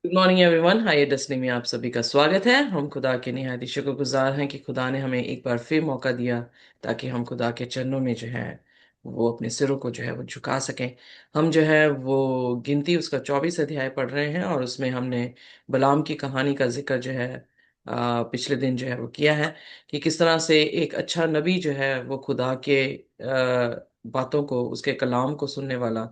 Good morning everyone. Hi Destiny में आप सभी का स्वागत है। हम खुदा के निहायत ही शुक्रगुजार हैं कि खुदा ने हमें एक बार फिर मौका दिया ताकि हम खुदा के चरणों में जो है वो अपने सिरों को जो है वो झुका सकें। हम जो है वो गिनती उसका 24 अध्याय पढ़ रहे हैं और उसमें हमने बलाम की कहानी का जिक्र जो है पिछले दिन जो है वो किया है कि किस तरह से एक अच्छा नबी जो है वो खुदा के बातों को, उसके कलाम को सुनने वाला,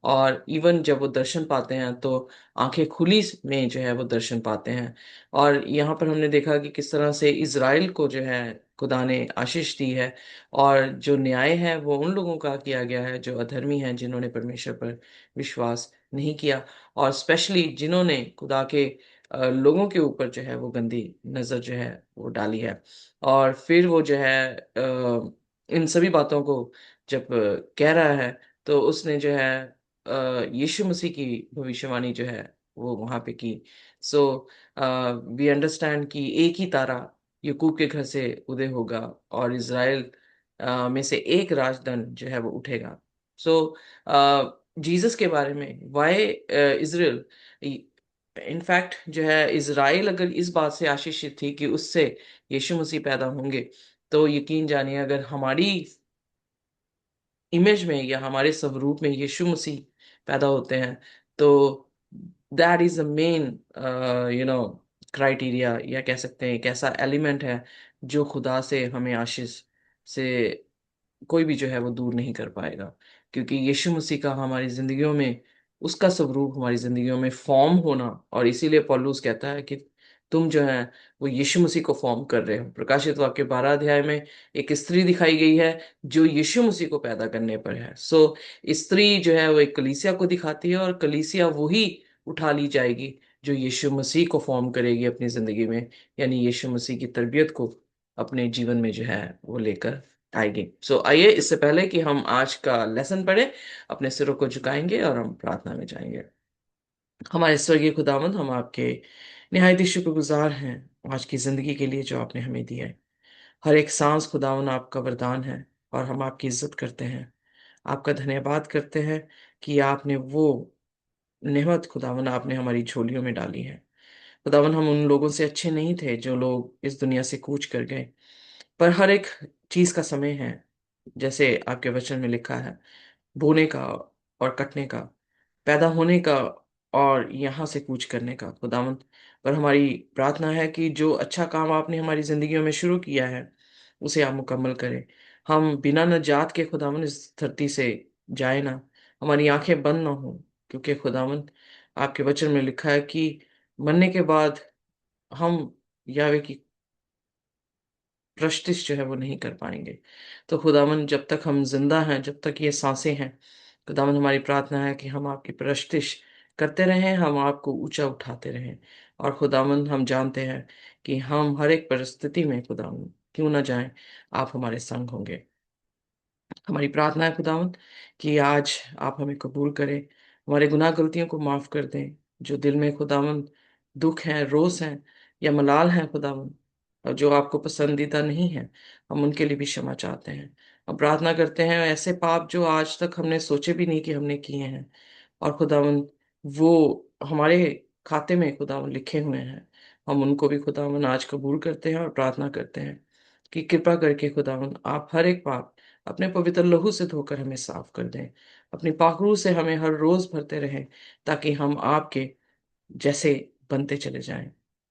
और इवन जब वो दर्शन पाते हैं तो आंखें खुली में जो है वो दर्शन पाते हैं। और यहाँ पर हमने देखा कि किस तरह से इज़राइल को जो है खुदा ने आशीष दी है, और जो न्याय है वो उन लोगों का किया गया है जो अधर्मी हैं, जिन्होंने परमेश्वर पर विश्वास नहीं किया, और स्पेशली जिन्होंने खुदा के लोगों के ऊपर जो है वो गंदी नज़र जो है वो डाली है। और फिर वो जो है इन सभी बातों को जब कह रहा है तो उसने जो है यीशु मसीह की भविष्यवाणी जो है वो वहां पे की। सो वी अंडरस्टैंड कि एक ही तारा याकूब के घर से उदय होगा और इज़राइल में से एक राजदंड जो है वो उठेगा। सो जीसस के बारे में वाई इज़राइल, इनफैक्ट जो है इज़राइल अगर इस बात से आशीषित थी कि उससे यीशु मसीह पैदा होंगे, तो यकीन जानिए अगर हमारी इमेज में या हमारे स्वरूप में यीशु मसीह पैदा होते हैं, तो that is the main you know criteria, या कह सकते हैं एक ऐसा एलिमेंट है जो खुदा से हमें आशीष से कोई भी जो है वो दूर नहीं कर पाएगा। क्योंकि यीशु मसीह का हमारी जिंदगियों में, उसका स्वरूप हमारी जिंदगियों में फॉर्म होना, और इसीलिए पौलुस कहता है कि तुम जो है वो यीशु मसीह को फॉर्म कर रहे हो। प्रकाशित वाक्य 12 अध्याय में एक स्त्री दिखाई गई है जो यीशु मसीह को पैदा करने पर है। सो स्त्री जो है वो एक कलीसिया को दिखाती है, और कलीसिया वही उठा ली जाएगी जो यीशु मसीह को फॉर्म करेगी अपनी जिंदगी में, यानी यीशु मसीह की तरबियत को अपने जीवन में जो है वो लेकर आएगी। सो आइए, इससे पहले कि हम आज का लेसन पढ़े, अपने सिरों को झुकाएंगे और हम प्रार्थना में जाएंगे। हमारे स्वर्गीय खुदावंद, हम आपके निहायत ही शुक्रगुजार हैं आज की जिंदगी के लिए जो आपने हमें दी है। हर एक सांस खुदावन आपका वरदान है, और हम आपकी इज्जत करते हैं, आपका धन्यवाद करते हैं कि आपने वो नेमत खुदावन आपने हमारी झोलियों में डाली है। खुदावन, हम उन लोगों से अच्छे नहीं थे जो लोग इस दुनिया से कूच कर गए, पर हर एक चीज का समय है, जैसे आपके वचन में लिखा है, बोने का और कटने का, पैदा होने का और यहाँ से कूच करने का। खुदावंत, पर हमारी प्रार्थना है कि जो अच्छा काम आपने हमारी जिंदगियों में शुरू किया है उसे आप मुकम्मल करें। हम बिना नजात के खुदावंत इस धरती से जाए ना, हमारी आंखें बंद ना हो, क्योंकि खुदावंत आपके वचन में लिखा है कि मरने के बाद हम यावे की प्रस्तिश जो है वो नहीं कर पाएंगे। तो खुदावन, जब तक हम जिंदा हैं, जब तक ये सांसें हैं, खुदावन हमारी प्रार्थना है कि हम आपकी प्रस्तिश करते रहें, हम आपको ऊंचा उठाते रहें। और खुदावन, हम जानते हैं कि हम हर एक परिस्थिति में खुदावन क्यों ना जाएं, आप हमारे संग होंगे। हमारी प्रार्थना है खुदावंद कि आज आप हमें कबूल करें, हमारे गुनाह गलतियों को माफ कर दें। जो दिल में खुदावंद दुख है, रोष है या मलाल है खुदावंद, और जो आपको पसंदीदा नहीं है, हम उनके लिए भी क्षमा चाहते हैं। हम प्रार्थना करते हैं ऐसे पाप जो आज तक हमने सोचे भी नहीं कि हमने किए हैं, और खुदावंद वो हमारे खाते में खुदावंद लिखे हुए हैं, हम उनको भी खुदावंद आज कबूल करते हैं और प्रार्थना करते हैं कि कृपा करके खुदावंद आप हर एक पाप अपने पवित्र लहू से धोकर हमें साफ कर दें। अपनी पाखरू से हमें हर रोज भरते रहें, ताकि हम आपके जैसे बनते चले जाएं।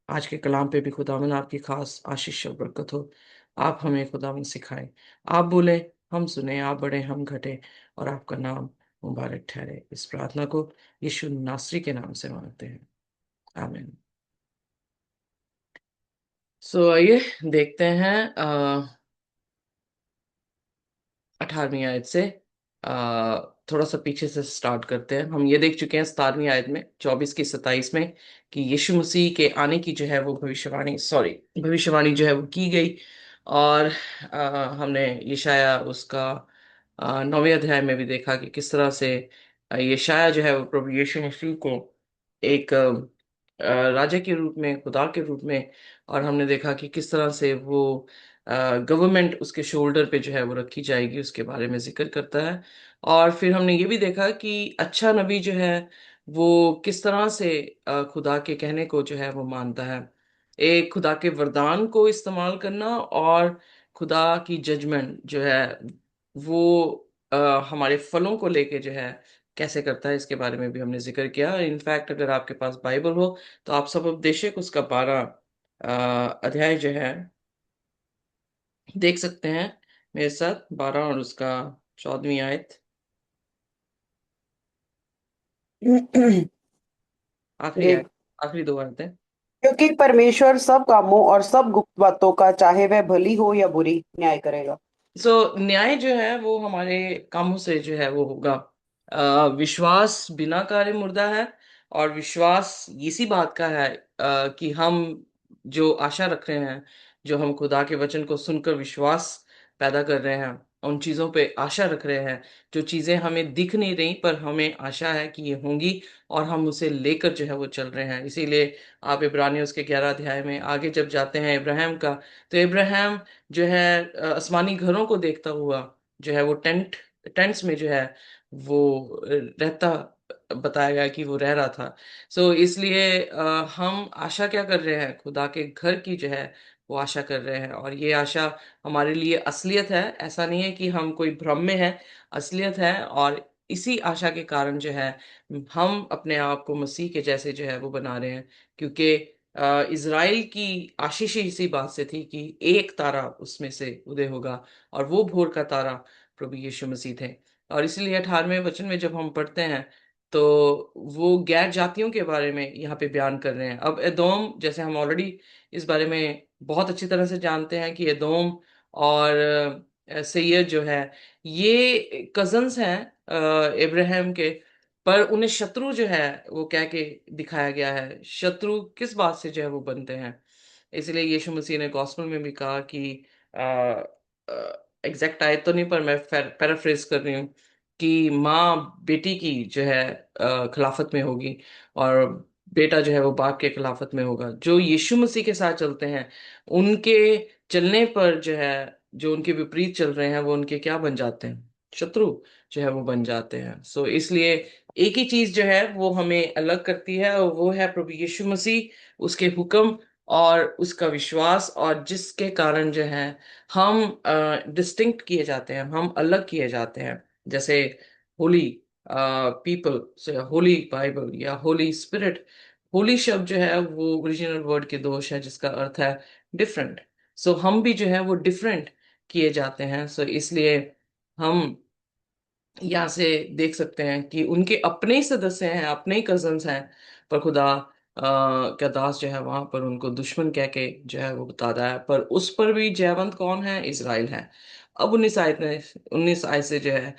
आज के कलाम पे भी खुदावन आपकी खास आशीष और बरकत हो। आप हमें खुदावन सिखाएं, आप बोले हम सुने, आप बढ़े हम घटे, और आपका नाम मुबारक ठहरे। इस प्रार्थना को यीशु नासरी के नाम से मांगते हैं, आमीन। सो आइए देखते हैं 18वीं आयत से। थोड़ा सा पीछे से स्टार्ट करते हैं। हम ये देख चुके हैं 17वीं आयत में, 24 की 27 में, कि यीशु मसीह के आने की जो है वो भविष्यवाणी जो है वो की गई। और हमने यशाया उसका 9वें अध्याय में भी देखा कि किस तरह से यशाया जो है वो प्रभु यीशु मसीह को एक राजा के रूप में, खुदा के रूप में, और हमने देखा कि किस तरह से वो गवर्नमेंट उसके शोल्डर पे जो है वो रखी जाएगी, उसके बारे में जिक्र करता है। और फिर हमने ये भी देखा कि अच्छा नबी जो है वो किस तरह से खुदा के कहने को जो है वो मानता है। एक खुदा के वरदान को इस्तेमाल करना, और खुदा की जजमेंट जो है वो अ, हमारे फलों को लेके जो है कैसे करता है, इसके बारे में भी हमने जिक्र किया। इनफैक्ट अगर आपके पास बाइबल हो तो आप सब उपदेशक उसका 12 अध्याय जो है देख सकते हैं मेरे साथ, 12 और उसका 14वीं आयत, आखिरी आयत, देख, आखिरी दो आयतें। क्योंकि परमेश्वर सब कामों और सब गुप्त बातों का, चाहे वह भली हो या बुरी, न्याय करेगा। न्याय जो है वो हमारे कामों से जो है वो होगा। विश्वास बिना कार्य मुर्दा है, और विश्वास इसी बात का है कि हम जो आशा रख रहे हैं, जो हम खुदा के वचन को सुनकर विश्वास पैदा कर रहे हैं, उन चीजों पे आशा रख रहे हैं, जो चीजें हमें दिख नहीं रही पर हमें आशा है कि ये होंगी, और हम उसे लेकर जो है वो चल रहे हैं। इसीलिए आप इब्रानियों उसके 11 अध्याय में आगे जब जाते हैं इब्राहिम का, तो इब्राहिम जो है आसमानी घरों को देखता हुआ जो है वो टेंट्स में जो है वो रहता, बताया गया कि वो रह रहा था। इसलिए हम आशा क्या कर रहे हैं, खुदा के घर की जो है वो आशा कर रहे हैं, और ये आशा हमारे लिए असलियत है। ऐसा नहीं है कि हम कोई भ्रम में हैं, असलियत है। और इसी आशा के कारण जो है हम अपने आप को मसीह के जैसे जो है वो बना रहे हैं, क्योंकि इज़राइल की आशीष ही इसी बात से थी कि एक तारा उसमें से उदय होगा, और वो भोर का तारा प्रभु यीशु मसीह थे। और इसलिए 18वें वचन में जब हम पढ़ते हैं तो वो गैर जातियों के बारे में यहाँ पे बयान कर रहे हैं। अब एदोम, जैसे हम ऑलरेडी इस बारे में बहुत अच्छी तरह से जानते हैं कि एदोम और सैयद जो है ये कजन्स हैं इब्राहिम के, पर उन्हें शत्रु जो है वो कह के दिखाया गया है। शत्रु किस बात से जो है वो बनते हैं, इसलिए यीशु मसीह ने गॉस्पेल में भी कहा कि एग्जैक्ट आयत तो नहीं पर मैं पैराफ्रेज कर रही हूँ कि माँ बेटी की जो है खिलाफत में होगी, और बेटा जो है वो बाप के खिलाफत में होगा। जो यीशु मसीह के साथ चलते हैं उनके चलने पर जो है, जो उनके विपरीत चल रहे हैं वो उनके क्या बन जाते हैं, शत्रु जो है वो बन जाते हैं। इसलिए एक ही चीज जो है वो हमें अलग करती है, और वो है प्रभु यीशु मसीह, उसके हुक्म और उसका विश्वास, और जिसके कारण जो है हम डिस्टिंक्ट किए जाते हैं, हम अलग किए जाते हैं। जैसे होली पीपल से होली बाइबल या होली स्पिरिट, होली शब्द जो है वो ओरिजिनल वर्ड के दोष है जिसका अर्थ है डिफरेंट। हम भी जो है वो डिफरेंट किए जाते हैं। इसलिए हम यहाँ से देख सकते हैं कि उनके अपने ही सदस्य हैं, अपने ही कजन्स हैं, पर खुदा का दास जो है वहां पर उनको दुश्मन कह के जो है वो बताता है। पर उस पर भी जयवंत कौन है, इज़राइल है। अब 19 आयत से जो है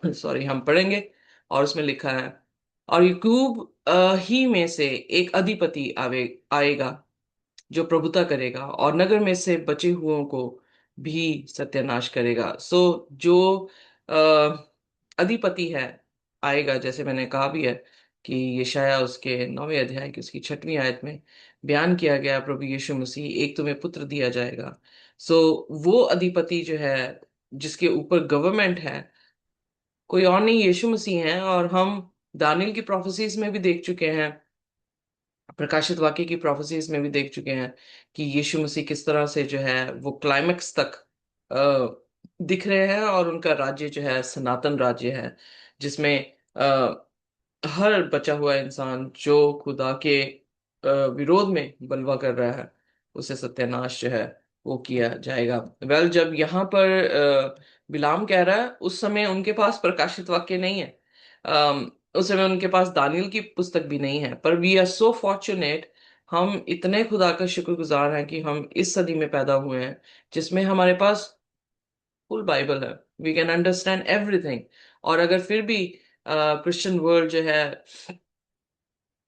सॉरी हम पढ़ेंगे, और उसमें लिखा है, और याकूब ही में से एक अधिपति आएगा जो प्रभुता करेगा, और नगर में से बचे हुओं को भी सत्यानाश करेगा। जो अधिपति है आएगा, जैसे मैंने कहा भी है कि यशायाह उसके 9वें अध्याय की उसकी 6वीं आयत में बयान किया गया, प्रभु यीशु मसीह, एक तुम्हें पुत्र दिया जाएगा। वो अधिपति जो है जिसके ऊपर गवर्नमेंट है, कोई और नहीं, यीशु मसीह है। और हम दानियल की प्रोफेसीज में भी देख चुके हैं, प्रकाशित वाक्य की प्रोफेसीज में भी देख चुके हैं कि यीशु मसीह किस तरह से जो है वो क्लाइमेक्स तक दिख रहे हैं, और उनका राज्य जो है सनातन राज्य है, जिसमें हर बचा हुआ इंसान जो खुदा के विरोध में बलवा कर रहा है उसे सत्यानाश जो है वो किया जाएगा। जब यहाँ पर बिलाम कह रहा है, उस समय उनके पास प्रकाशित वाक्य नहीं है। उस समय उनके पास दानियल की पुस्तक भी नहीं है, पर वी आर सो फॉर्चुनेट, हम इतने खुदा का शुक्रगुजार हैं कि हम इस सदी में पैदा हुए हैं जिसमें हमारे पास फुल बाइबल है, वी कैन अंडरस्टैंड एवरीथिंग। और अगर फिर भी क्रिश्चियन वर्ल्ड जो है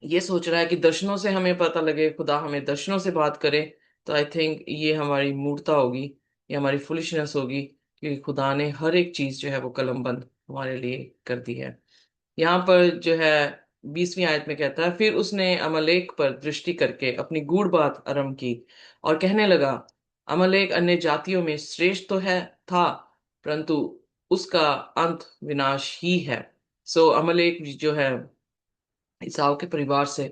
ये सोच रहा है कि दर्शनों से हमें पता लगे, खुदा हमें दर्शनों से बात करे, तो आई थिंक ये हमारी मूर्खता होगी, ये हमारी फुलिशनेस होगी, क्योंकि खुदा ने हर एक चीज जो है वो कलमबंद हमारे लिए कर दी है। यहाँ पर जो है 20वीं आयत में कहता है, फिर उसने अमलेक पर दृष्टि करके अपनी गूढ़ बात आरंभ की और कहने लगा, अमलेक अन्य जातियों में श्रेष्ठ तो है था, परंतु उसका अंत विनाश ही है। अमलेक जो है ईसाओं के परिवार से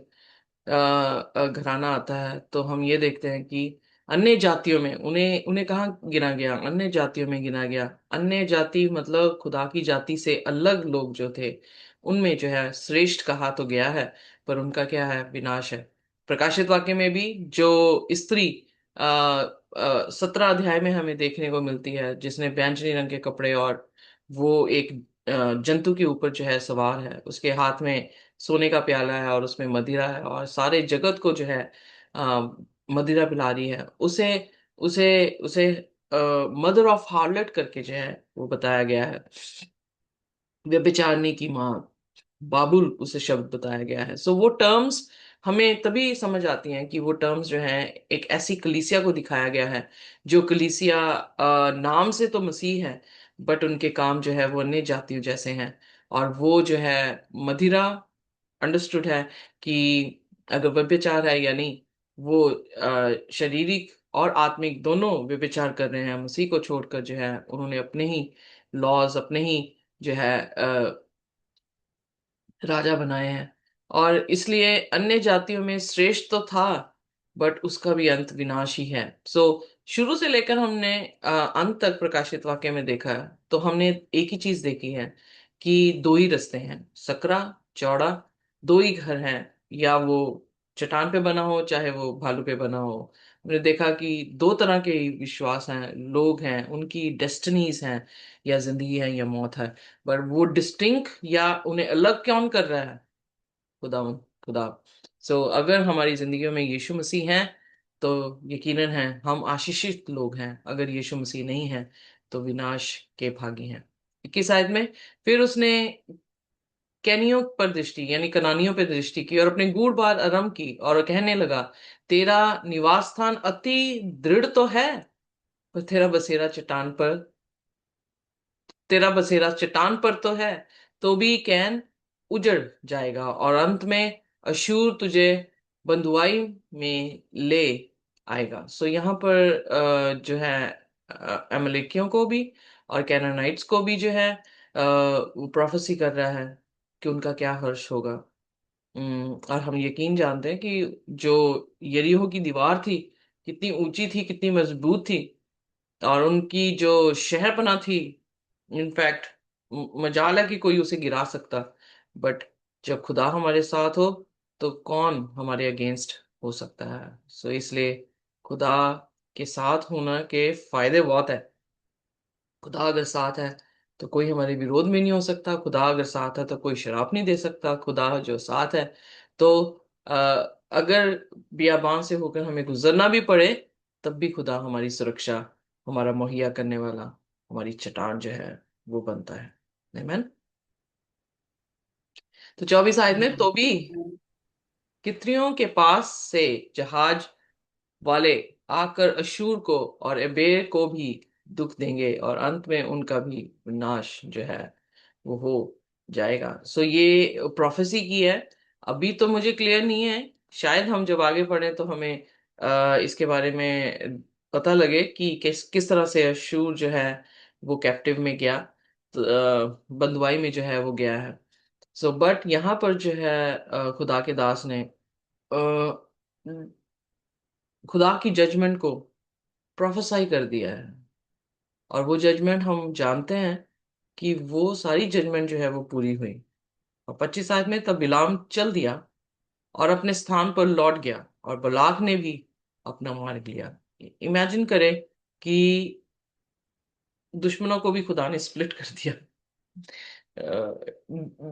घराना आता है, तो हम ये देखते हैं कि अन्य जातियों में उन्हें उन्हें कहाँ गिना गया, अन्य जातियों में गिना गया। अन्य जाति मतलब खुदा की जाति से अलग लोग जो थे, उनमें जो है श्रेष्ठ कहा तो गया है, पर उनका क्या है, विनाश है। प्रकाशित वाक्य में भी जो स्त्री 17 अध्याय में हमें देखने को मिलती है, जिसने बैंगनी रंग के कपड़े, और वो एक जंतु के ऊपर जो है सवार है, उसके हाथ में सोने का प्याला है और उसमें मदिरा है, और सारे जगत को जो है आ, मदिरा पिला रही है। उसे उसे उसे मदर ऑफ हार्लट करके जो है वो बताया गया है, व्यभिचारिणी की माँ, बाबुल उसे शब्द बताया गया है। सो वो टर्म्स हमें तभी समझ आती हैं कि वो टर्म्स जो हैं एक ऐसी कलीसिया को दिखाया गया है, जो कलीसिया नाम से तो मसीह है, बट उनके काम जो है वो अन्य जातियों जैसे हैं। और वो जो है मदिरा अंडरस्टूड है कि अगर व्यभिचार है, यानी वो शारीरिक और आत्मिक दोनों व्यभिचार कर रहे हैं, मसीह को छोड़कर जो है उन्होंने अपने ही लॉज, अपने ही जो है राजा बनाए हैं। और इसलिए अन्य जातियों में श्रेष्ठ तो था, बट उसका भी अंत विनाश ही है। सो शुरू से लेकर हमने अंत तक प्रकाशित वाक्य में देखा है, तो हमने एक ही चीज देखी है कि दो ही रास्ते हैं, सकरा चौड़ा, दो ही घर हैं, या वो चट्टान पे बना हो चाहे वो भालू पे बना हो। हमने देखा कि दो तरह के विश्वास हैं, लोग हैं, उनकी डेस्टिनीज हैं, या जिंदगी है या मौत है। पर वो डिस्टिंक्ट या उन्हें अलग कौन कर रहा है, खुदा, खुदा। सो अगर हमारी जिंदगियों में यीशु मसीह हैं, तो यकीनन है हम आशीषित लोग हैं। अगर यीशु मसीह नहीं है, तो विनाश के भागी हैं। 21 आयत में फिर उसने कैनियों पर दृष्टि यानी कनानियों पर दृष्टि की, और अपने गूढ़ बात आरंभ की, और कहने लगा, तेरा निवास स्थान अति दृढ़ तो है, पर तेरा बसेरा चट्टान पर तो है, तो भी कैन उजड़ जाएगा, और अंत में अशूर तुझे बंधुआई में ले आएगा। सो यहाँ पर जो है अमलेकियों को भी और कैनानाइट्स को भी जो है वो प्रोफेसी कर रहा है कि उनका क्या हर्ष होगा। और हम यकीन जानते हैं कि जो यरीहो की दीवार थी, कितनी ऊंची थी, कितनी मजबूत थी, और उनकी जो शहरपना थी, इनफैक्ट मजाल है कि कोई उसे गिरा सकता। बट जब खुदा हमारे साथ हो, तो कौन हमारे अगेंस्ट हो सकता है। सो इसलिए खुदा के साथ होना के फायदे बहुत है। खुदा अगर साथ है, तो कोई हमारे विरोध में नहीं हो सकता। खुदा अगर साथ है, तो कोई शराप नहीं दे सकता। खुदा जो साथ है, तो अ, अगर बियाबान से होकर हमें गुजरना भी पड़े, तब भी खुदा हमारी सुरक्षा, हमारा मुहैया करने वाला, हमारी चट्टान जो है वो बनता है। आमीन। तो 24 आयत में, तो भी कित्रियों के पास से जहाज वाले आकर अशूर को और एबेर को भी दुख देंगे, और अंत में उनका भी विनाश जो है वो हो जाएगा। सो ये प्रोफेसी की है। अभी तो मुझे क्लियर नहीं है, शायद हम जब आगे पढ़ें तो हमें इसके बारे में पता लगे कि किस किस तरह से अशूर जो है वो कैप्टिव में गया, तो बंधुआई में जो है वो गया है। सो बट यहाँ पर जो है खुदा के दास ने खुदा की जजमेंट को प्रोफेसाई कर दिया है। और वो जजमेंट हम जानते हैं कि वो सारी जजमेंट जो है वो पूरी हुई। और 25 आयत में, तब बिलाम चल दिया और अपने स्थान पर लौट गया, और बलाक ने भी अपना मार्ग लिया। इमेजिन करें कि दुश्मनों को भी खुदा ने स्प्लिट कर दिया,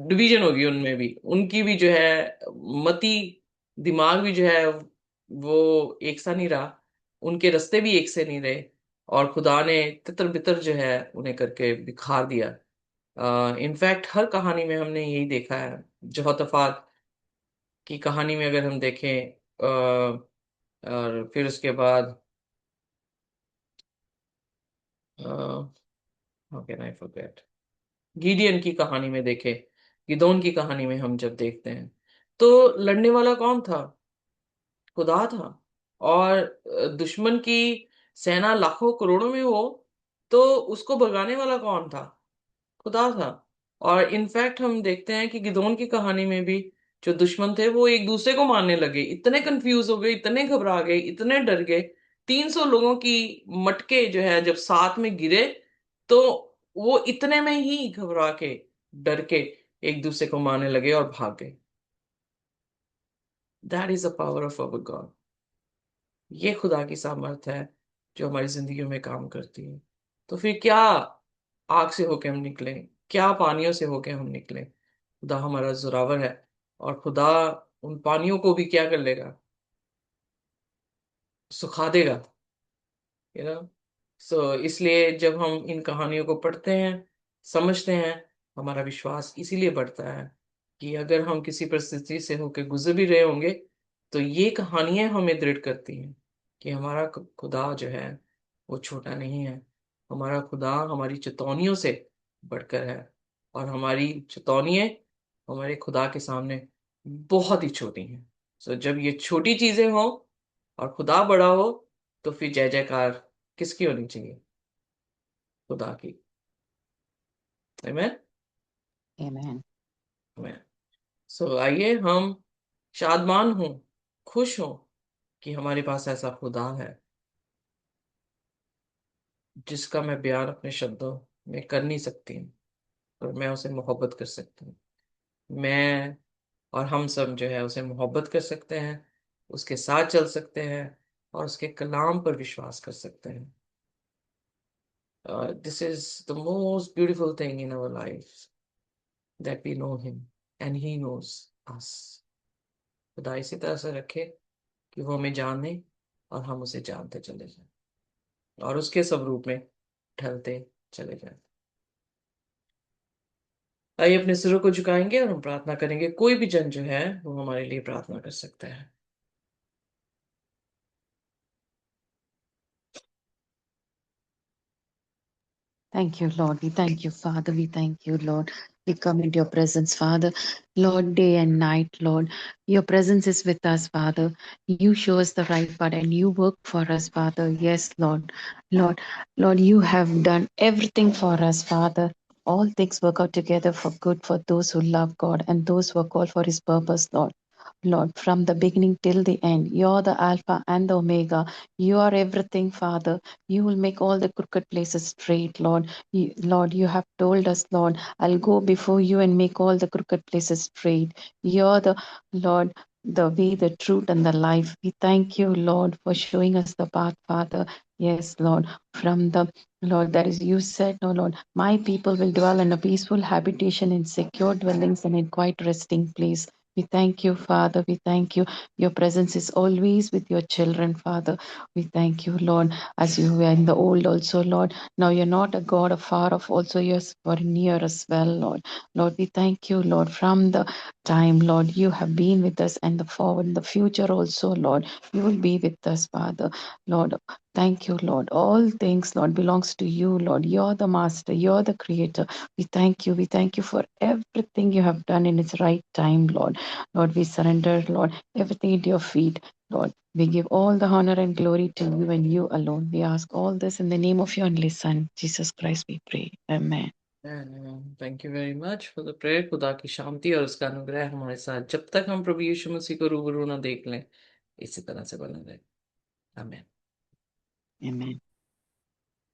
डिवीजन होगी उनमें भी, उनकी भी जो है मति, दिमाग भी जो है वो एक सा नहीं रहा, उनके रास्ते भी एक से नहीं रहे, और खुदा ने तितर बितर जो है उन्हें करके बिखार दिया। इनफैक्ट हर कहानी में हमने यही देखा है। जहोतफात की कहानी में अगर हम देखें, और फिर उसके बाद how can I forget, Gideon की कहानी में देखें, गिदोन की कहानी में हम जब देखते हैं, तो लड़ने वाला कौन था, खुदा था। और दुश्मन की सेना लाखों करोड़ों में हो, तो उसको भगाने वाला कौन था, खुदा था। और इनफैक्ट हम देखते हैं कि गिदोन की कहानी में भी जो दुश्मन थे वो एक दूसरे को मारने लगे, इतने कंफ्यूज हो गए, इतने घबरा गए, इतने डर गए। 300 लोगों की मटके जो है जब साथ में गिरे, तो वो इतने में ही घबरा के, डर के एक दूसरे को मारने लगे और भाग गए। That is the power of our God. ये खुदा की सामर्थ है जो हमारी जिंदगियों में काम करती है। तो फिर क्या आग से होके हम निकले, क्या पानियों से होके हम निकले? खुदा हमारा जोरावर है, और खुदा उन पानियों को भी क्या कर लेगा? सुखा देगा, यू नो। सो इसलिए जब हम इन कहानियों को पढ़ते हैं, समझते हैं, हमारा विश्वास इसीलिए बढ़ता है कि अगर हम किसी परिस्थिति से होकर गुजर भी रहे होंगे, तो ये कहानियां हमें दृढ़ करती हैं कि हमारा खुदा जो है वो छोटा नहीं है। हमारा खुदा हमारी चेतावनियों से बढ़कर है, और हमारी चेतावनियां हमारे खुदा के सामने बहुत ही छोटी हैं। सो जब ये छोटी चीजें हों और खुदा बड़ा हो, तो फिर जय जयकार किसकी होनी चाहिए? खुदा की। आमीन। Amen. आमीन। सो आइए हम शादमान हों, खुश हों कि हमारे पास ऐसा खुदा है जिसका मैं बयान अपने शब्दों में कर नहीं सकती हूँ, और मैं उसे मोहब्बत कर सकती हूँ। मैं और हम सब जो है उसे मोहब्बत कर सकते हैं, उसके साथ चल सकते हैं, और उसके कलाम पर विश्वास कर सकते हैं। This is the most beautiful thing in our life, that we know him and he knows us। खुदा इसी तरह से रखे कि वो हमें जाने और हम उसे जानते चले जाएं, और उसके स्वरूप में ढलते चले जाएं। आइए अपने सिरों को झुकाएंगे और हम प्रार्थना करेंगे। कोई भी जन जो है वो हमारे लिए प्रार्थना कर सकता है। Thank you, Lord. We thank you, Father. We thank you, Lord. We come into your presence, Father. Lord, day and night, Lord. Your presence is with us, Father. You show us the right path and you work for us, Father. Yes, Lord. Lord, you have done everything for us, Father. All things work out together for good for those who love God and those who are called for his purpose, Lord. Lord, from the beginning till the end, you're the Alpha and the Omega. You are everything, Father. You will make all the crooked places straight, Lord. Lord, you have told us, Lord, I'll go before you and make all the crooked places straight. You're the Lord, the way, the truth, and the life. We thank you, Lord, for showing us the path, Father. Yes, Lord, from the Lord, that is, you said, no, Lord, my people will dwell in a peaceful habitation, in secure dwellings, and in quiet resting place. We thank you, Father. We thank you. Your presence is always with your children, Father. We thank you, Lord, as you were in the old also, Lord. Now you're not a God afar off, also you're very near as well, Lord. Lord, we thank you, Lord, from the time, Lord, you have been with us, and the forward in the future also, Lord, you will be with us, Father. Lord, thank you, Lord. All things, Lord, belongs to you, Lord. You're the master, you're the creator. We thank you. We thank you for everything you have done in its right time, Lord. Lord, we surrender, Lord, everything at your feet, Lord. We give all the honor and glory to you and you alone. We ask all this in the name of your only Son, Jesus Christ, we pray. Amen. Thank you very much for the prayer. खुदा की शांति और उसका अनुग्रह हमारे साथ जब तक हम प्रभु यीशु मसीह को रूबरू ना देख लें, इसी तरह से बना रहे। आमीन। Amen.